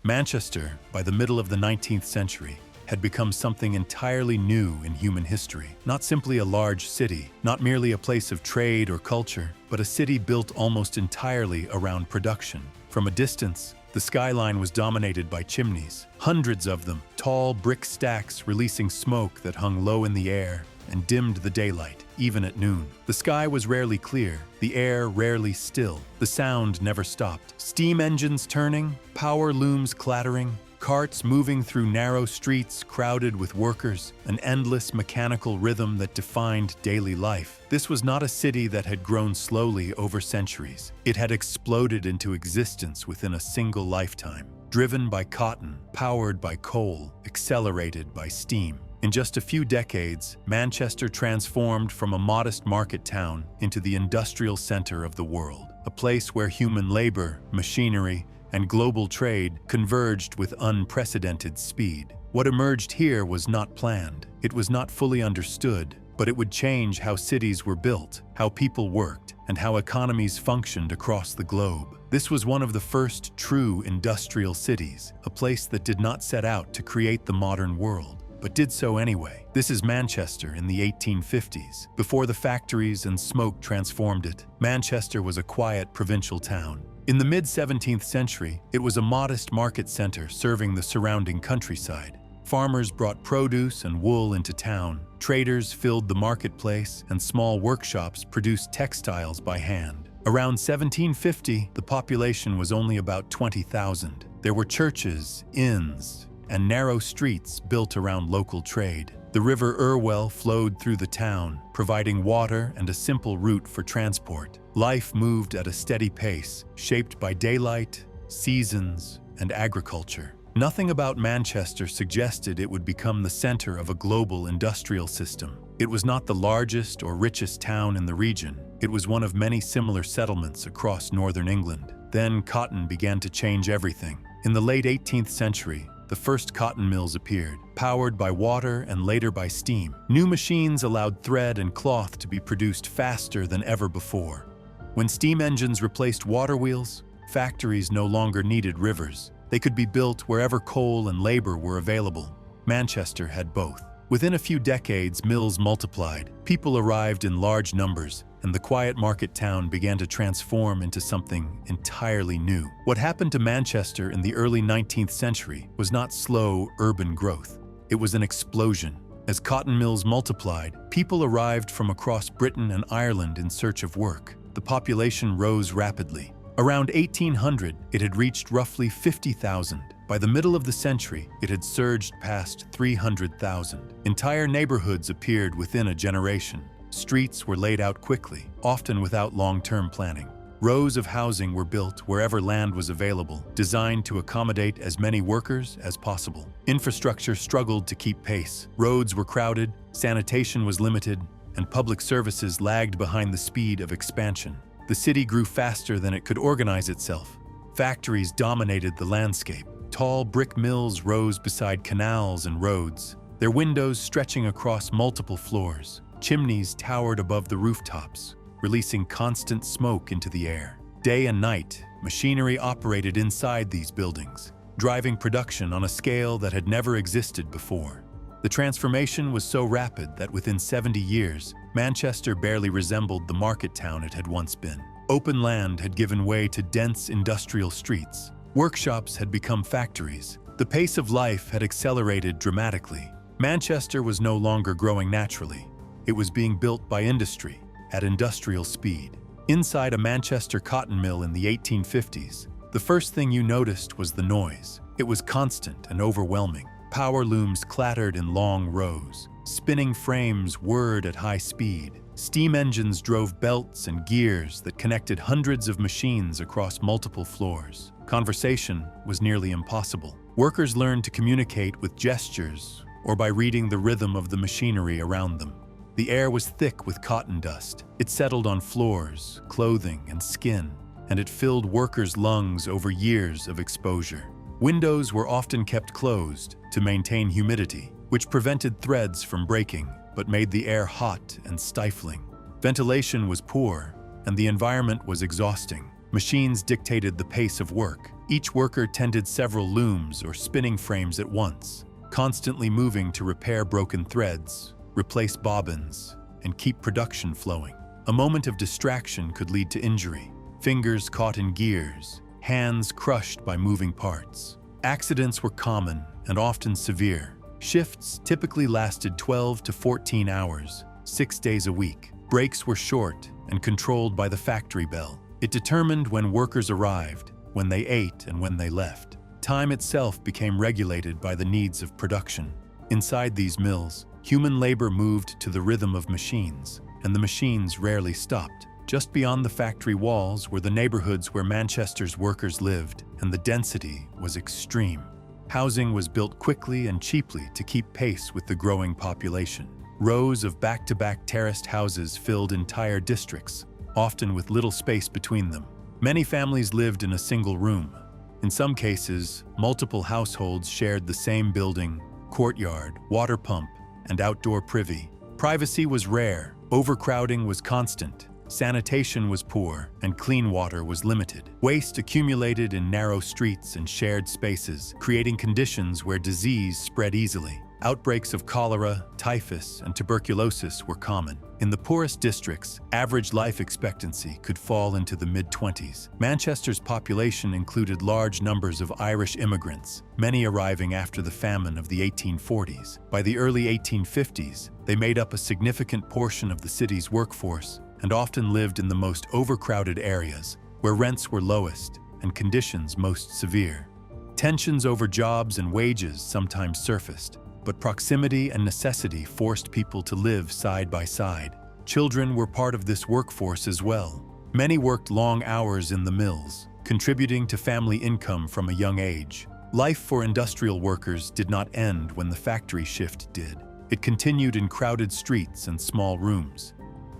Manchester, by the middle of the 19th century, had become something entirely new in human history. Not simply a large city, not merely a place of trade or culture, but a city built almost entirely around production. From a distance, the skyline was dominated by chimneys, hundreds of them, tall brick stacks releasing smoke that hung low in the air and dimmed the daylight, even at noon. The sky was rarely clear, the air rarely still. The sound never stopped. Steam engines turning, power looms clattering, carts moving through narrow streets crowded with workers, an endless mechanical rhythm that defined daily life. This was not a city that had grown slowly over centuries. It had exploded into existence within a single lifetime, driven by cotton, powered by coal, accelerated by steam. In just a few decades, Manchester transformed from a modest market town into the industrial center of the world, a place where human labor, machinery, and global trade converged with unprecedented speed. What emerged here was not planned. It was not fully understood, but it would change how cities were built, how people worked, and how economies functioned across the globe. This was one of the first true industrial cities, a place that did not set out to create the modern world, but did so anyway. This is Manchester in the 1850s. Before the factories and smoke transformed it, Manchester was a quiet provincial town. In the mid-17th century, it was a modest market center serving the surrounding countryside. Farmers brought produce and wool into town, traders filled the marketplace, and small workshops produced textiles by hand. Around 1750, the population was only about 20,000. There were churches, inns, and narrow streets built around local trade. The River Irwell flowed through the town, providing water and a simple route for transport. Life moved at a steady pace, shaped by daylight, seasons, and agriculture. Nothing about Manchester suggested it would become the center of a global industrial system. It was not the largest or richest town in the region. It was one of many similar settlements across northern England. Then cotton began to change everything. In the late 18th century, the first cotton mills appeared, powered by water and later by steam. New machines allowed thread and cloth to be produced faster than ever before. When steam engines replaced water wheels, factories no longer needed rivers. They could be built wherever coal and labor were available. Manchester had both. Within a few decades, mills multiplied, people arrived in large numbers, and the quiet market town began to transform into something entirely new. What happened to Manchester in the early 19th century was not slow urban growth. It was an explosion. As cotton mills multiplied, people arrived from across Britain and Ireland in search of work. The population rose rapidly. Around 1800, it had reached roughly 50,000. By the middle of the century, it had surged past 300,000. Entire neighborhoods appeared within a generation. Streets were laid out quickly, often without long-term planning. Rows of housing were built wherever land was available, designed to accommodate as many workers as possible. Infrastructure struggled to keep pace. Roads were crowded, sanitation was limited, and public services lagged behind the speed of expansion. The city grew faster than it could organize itself. Factories dominated the landscape. Tall brick mills rose beside canals and roads, their windows stretching across multiple floors. Chimneys towered above the rooftops, releasing constant smoke into the air. Day and night, machinery operated inside these buildings, driving production on a scale that had never existed before. The transformation was so rapid that within 70 years, Manchester barely resembled the market town it had once been. Open land had given way to dense industrial streets. Workshops had become factories. The pace of life had accelerated dramatically. Manchester was no longer growing naturally. It was being built by industry, at industrial speed. Inside a Manchester cotton mill in the 1850s, the first thing you noticed was the noise. It was constant and overwhelming. Power looms clattered in long rows. Spinning frames whirred at high speed. Steam engines drove belts and gears that connected hundreds of machines across multiple floors. Conversation was nearly impossible. Workers learned to communicate with gestures or by reading the rhythm of the machinery around them. The air was thick with cotton dust. It settled on floors, clothing, and skin, and it filled workers' lungs over years of exposure. Windows were often kept closed to maintain humidity, which prevented threads from breaking, but made the air hot and stifling. Ventilation was poor, and the environment was exhausting. Machines dictated the pace of work, Each worker tended several looms or spinning frames at once, constantly moving to repair broken threads, replace bobbins, and keep production flowing. A moment of distraction could lead to injury. Fingers caught in gears, hands crushed by moving parts. Accidents were common and often severe. Shifts typically lasted 12 to 14 hours, 6 days a week. Breaks were short and controlled by the factory bell. It determined when workers arrived, when they ate, and when they left. Time itself became regulated by the needs of production. Inside these mills, human labor moved to the rhythm of machines, and the machines rarely stopped. Just beyond the factory walls were the neighborhoods where Manchester's workers lived, and the density was extreme. Housing was built quickly and cheaply to keep pace with the growing population. Rows of back-to-back terraced houses filled entire districts, often with little space between them. Many families lived in a single room. In some cases, multiple households shared the same building, courtyard, water pump, and outdoor privy. Privacy was rare, overcrowding was constant, sanitation was poor, and clean water was limited. Waste accumulated in narrow streets and shared spaces, creating conditions where disease spread easily. Outbreaks of cholera, typhus, and tuberculosis were common. In the poorest districts, average life expectancy could fall into the mid-20s. Manchester's population included large numbers of Irish immigrants, many arriving after the famine of the 1840s. By the early 1850s, they made up a significant portion of the city's workforce and often lived in the most overcrowded areas, where rents were lowest and conditions most severe. Tensions over jobs and wages sometimes surfaced, but proximity and necessity forced people to live side by side. Children were part of this workforce as well. Many worked long hours in the mills, contributing to family income from a young age. Life for industrial workers did not end when the factory shift did. It continued in crowded streets and small rooms,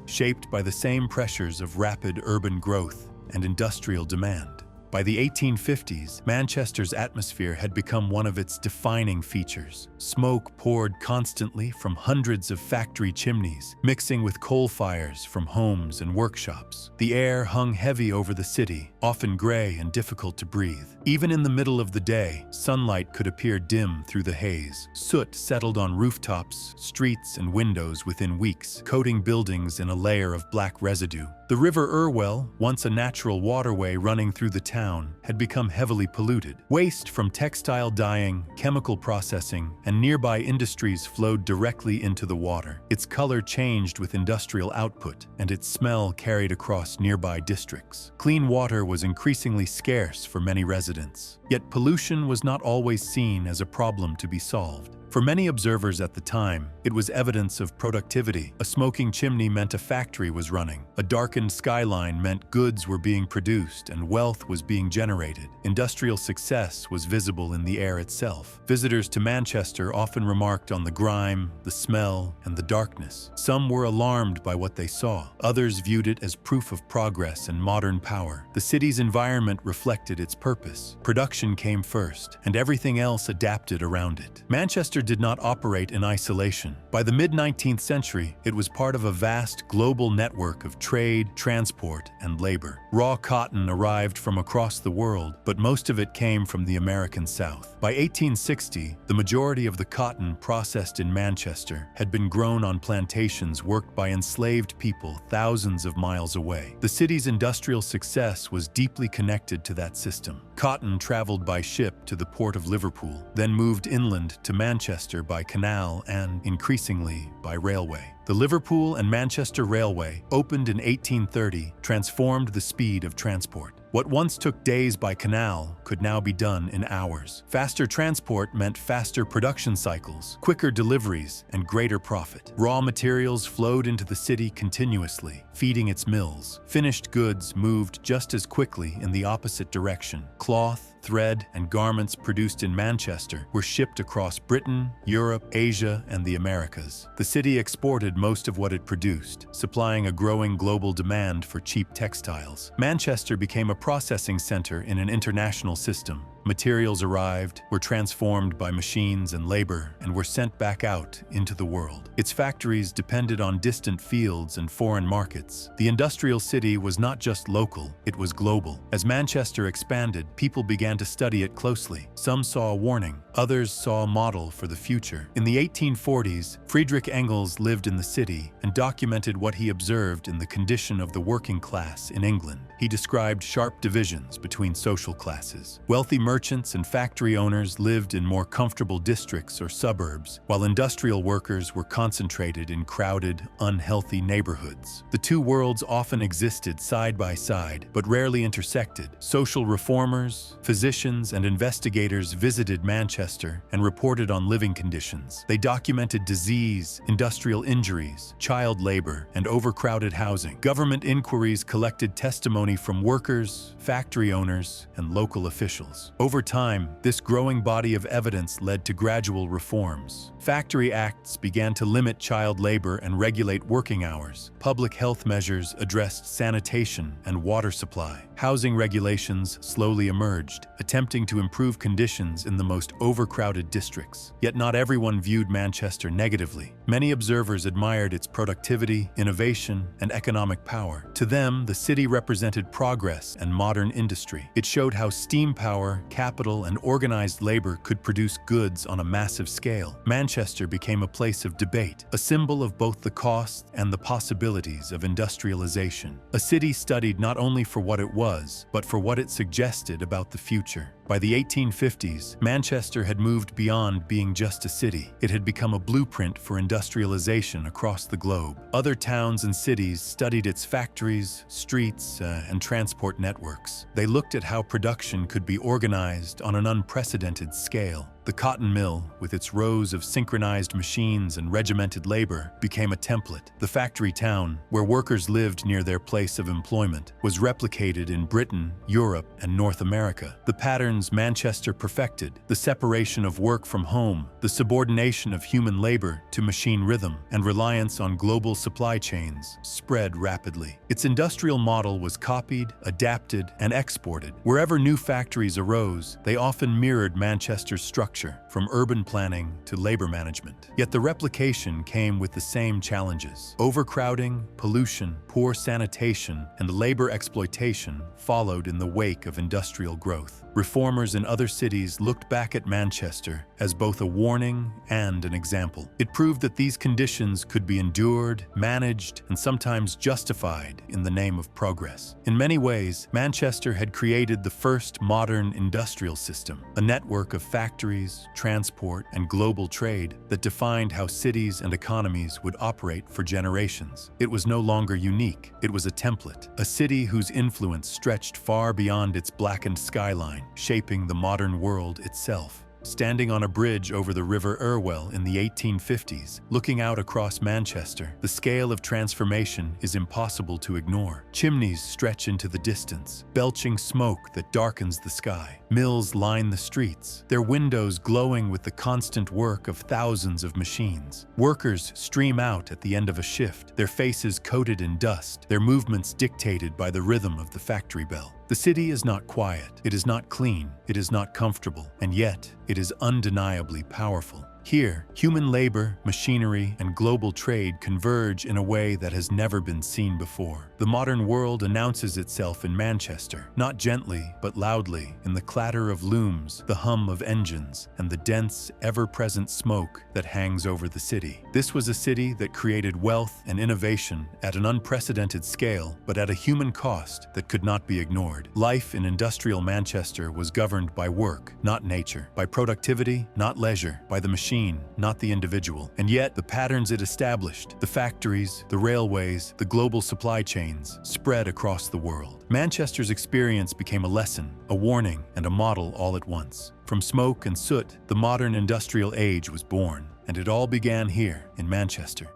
shaped by the same pressures of rapid urban growth and industrial demand. By the 1850s, Manchester's atmosphere had become one of its defining features. Smoke poured constantly from hundreds of factory chimneys, mixing with coal fires from homes and workshops. The air hung heavy over the city, often gray and difficult to breathe. Even in the middle of the day, sunlight could appear dim through the haze. Soot settled on rooftops, streets, and windows within weeks, coating buildings in a layer of black residue. The River Irwell, once a natural waterway running through the town, had become heavily polluted. Waste from textile dyeing, chemical processing, and nearby industries flowed directly into the water. Its color changed with industrial output, and its smell carried across nearby districts. Clean water was increasingly scarce for many residents. Yet pollution was not always seen as a problem to be solved. For many observers at the time, it was evidence of productivity. A smoking chimney meant a factory was running. A darkened skyline meant goods were being produced and wealth was being generated. Industrial success was visible in the air itself. Visitors to Manchester often remarked on the grime, the smell, and the darkness. Some were alarmed by what they saw. Others viewed it as proof of progress and modern power. The city's environment reflected its purpose. Production came first, and everything else adapted around it. Manchester did not operate in isolation. By the mid-19th century, it was part of a vast global network of trade, transport, and labor. Raw cotton arrived from across the world, but most of it came from the American South. By 1860, the majority of the cotton processed in Manchester had been grown on plantations worked by enslaved people thousands of miles away. The city's industrial success was deeply connected to that system. Cotton traveled by ship to the port of Liverpool, then moved inland to Manchester by canal and, increasingly, by railway. The Liverpool and Manchester Railway, opened in 1830, transformed the speed of transport. What once took days by canal could now be done in hours. Faster transport meant faster production cycles, quicker deliveries, and greater profit. Raw materials flowed into the city continuously, feeding its mills. Finished goods moved just as quickly in the opposite direction. Cloth, thread, and garments produced in Manchester were shipped across Britain, Europe, Asia, and the Americas. The city exported most of what it produced, supplying a growing global demand for cheap textiles. Manchester became a processing center in an international system. Materials arrived, were transformed by machines and labor, and were sent back out into the world. Its factories depended on distant fields and foreign markets. The industrial city was not just local, it was global. As Manchester expanded, people began to study it closely. Some saw a warning, others saw a model for the future. In the 1840s, Friedrich Engels lived in the city and documented what he observed in the condition of the working class in England. He described sharp divisions between social classes. Wealthy merchants and factory owners lived in more comfortable districts or suburbs, while industrial workers were concentrated in crowded, unhealthy neighborhoods. The two worlds often existed side by side, but rarely intersected. Social reformers, physicians, and investigators visited Manchester and reported on living conditions. They documented disease, industrial injuries, child labor, and overcrowded housing. Government inquiries collected testimony from workers, factory owners, and local officials. Over time, this growing body of evidence led to gradual reforms. Factory acts began to limit child labor and regulate working hours. Public health measures addressed sanitation and water supply. Housing regulations slowly emerged, attempting to improve conditions in the most overcrowded districts. Yet not everyone viewed Manchester negatively. Many observers admired its productivity, innovation, and economic power. To them, the city represented progress and modern industry. It showed how steam power, capital, and organized labor could produce goods on a massive scale. Manchester became a place of debate, a symbol of both the costs and the possibilities of industrialization. A city studied not only for what it was, but for what it suggested about the future. By the 1850s, Manchester had moved beyond being just a city. It had become a blueprint for industrialization across the globe. Other towns and cities studied its factories, streets, and transport networks. They looked at how production could be organized on an unprecedented scale. The cotton mill, with its rows of synchronized machines and regimented labor, became a template. The factory town, where workers lived near their place of employment, was replicated in Britain, Europe, and North America. The patterns Manchester perfected, the separation of work from home, the subordination of human labor to machine rhythm, and reliance on global supply chains, spread rapidly. Its industrial model was copied, adapted, and exported. Wherever new factories arose, they often mirrored Manchester's structure, from urban planning to labor management. Yet the replication came with the same challenges. Overcrowding, pollution, poor sanitation, and labor exploitation followed in the wake of industrial growth. Reformers in other cities looked back at Manchester as both a warning and an example. It proved that these conditions could be endured, managed, and sometimes justified in the name of progress. In many ways, Manchester had created the first modern industrial system, a network of factories, transport, and global trade that defined how cities and economies would operate for generations. It was no longer unique, it was a template, a city whose influence stretched far beyond its blackened skyline, shaping the modern world itself. Standing on a bridge over the River Irwell in the 1850s, looking out across Manchester, the scale of transformation is impossible to ignore. Chimneys stretch into the distance, belching smoke that darkens the sky. Mills line the streets, their windows glowing with the constant work of thousands of machines. Workers stream out at the end of a shift, their faces coated in dust, their movements dictated by the rhythm of the factory bell. The city is not quiet, it is not clean, it is not comfortable, and yet it is undeniably powerful. Here, human labor, machinery, and global trade converge in a way that has never been seen before. The modern world announces itself in Manchester, not gently, but loudly, in the clatter of looms, the hum of engines, and the dense, ever-present smoke that hangs over the city. This was a city that created wealth and innovation at an unprecedented scale, but at a human cost that could not be ignored. Life in industrial Manchester was governed by work, not nature, by productivity, not leisure, by the machine, not the individual. And yet, the patterns it established, the factories, the railways, the global supply chains, spread across the world. Manchester's experience became a lesson, a warning, and a model all at once. From smoke and soot, the modern industrial age was born, and it all began here in Manchester.